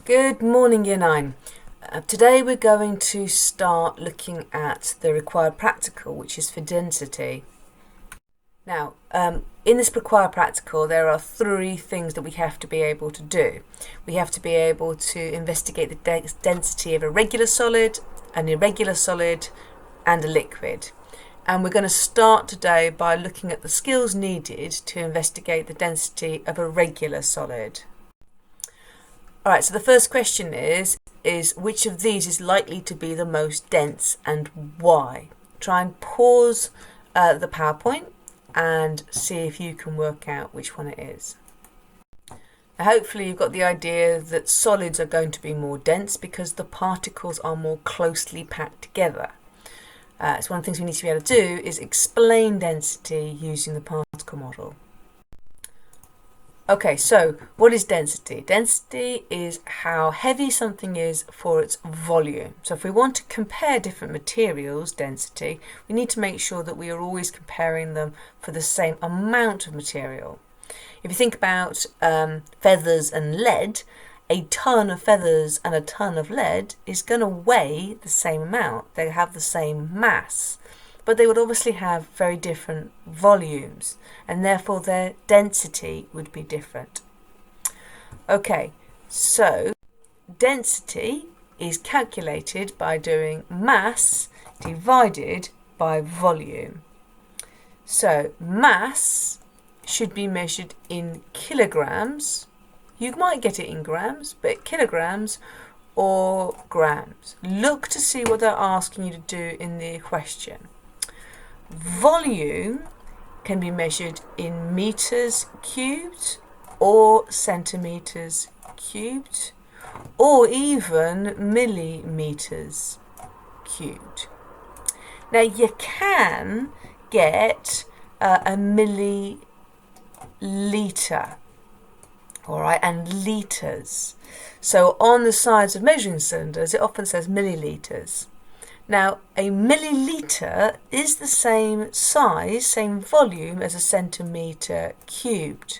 Good morning, Year 9. Today we're going to start looking at the required practical, which is for density. Now, in this required practical, there are three things that we have to be able to do. We have to be able to investigate the density of a regular solid, an irregular solid, and a liquid. And we're going to start today by looking at the skills needed to investigate the density of a regular solid. All right, so the first question is which of these is likely to be the most dense and why? Try and pause the PowerPoint and see if you can work out which one it is. Now, hopefully you've got the idea that solids are going to be more dense because the particles are more closely packed together. So one of the things we need to be able to do is explain density using the particle model. Okay, so what is density? Density is how heavy something is for its volume. So if we want to compare different materials' density, we need to make sure that we are always comparing them for the same amount of material. If you think about feathers and lead, a ton of feathers and a ton of lead is going to weigh the same amount. They have the same mass, but they would obviously have very different volumes, and therefore their density would be different. Okay, so density is calculated by doing mass divided by volume. So mass should be measured in kilograms. You might get it in grams, but kilograms or grams. Look to see what they're asking you to do in the question. Volume can be measured in meters cubed or centimeters cubed or even millimeters cubed. Now you can get a milliliter, all right, and litres. So on the sides of measuring cylinders it often says milliliters. Now, a milliliter is the same size, same volume as a centimetre cubed,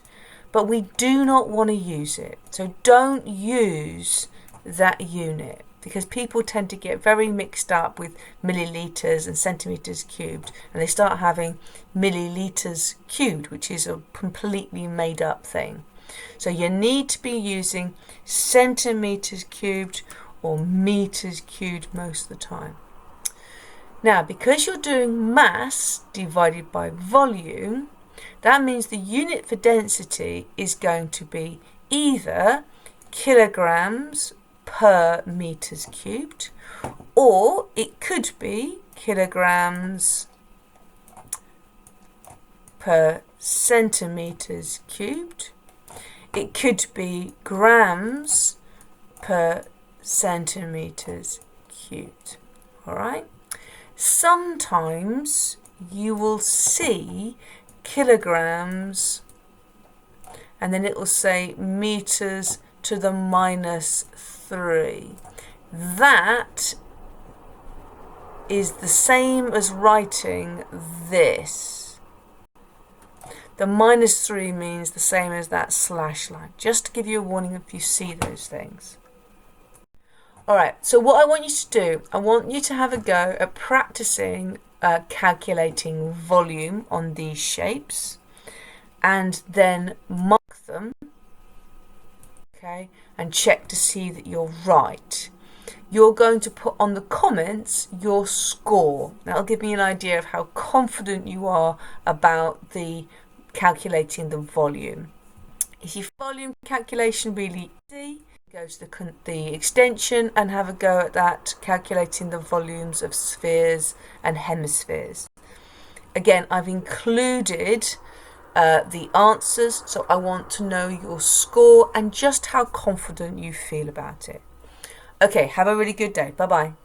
but we do not want to use it. So don't use that unit because people tend to get very mixed up with millilitres and centimetres cubed, and they start having millilitres cubed, which is a completely made up thing. So you need to be using centimetres cubed or metres cubed most of the time. Now, because you're doing mass divided by volume, that means the unit for density is going to be either kilograms per meters cubed, or it could be kilograms per centimeters cubed. It could be grams per centimeters cubed. All right? Sometimes you will see kilograms and then it will say meters to the -3. That is the same as writing this. The -3 means the same as that slash line, just to give you a warning if you see those things. Alright, so what I want you to do, I want you to have a go at practicing calculating volume on these shapes and then mark them, okay, and check to see that you're right. You're going to put on the comments your score. That'll give me an idea of how confident you are about the calculating the volume. Is your volume calculation really easy? Go to the extension and have a go at that, calculating the volumes of spheres and hemispheres. Again, I've included the answers, so I want to know your score and just how confident you feel about it. Okay, have a really good day. Bye-bye.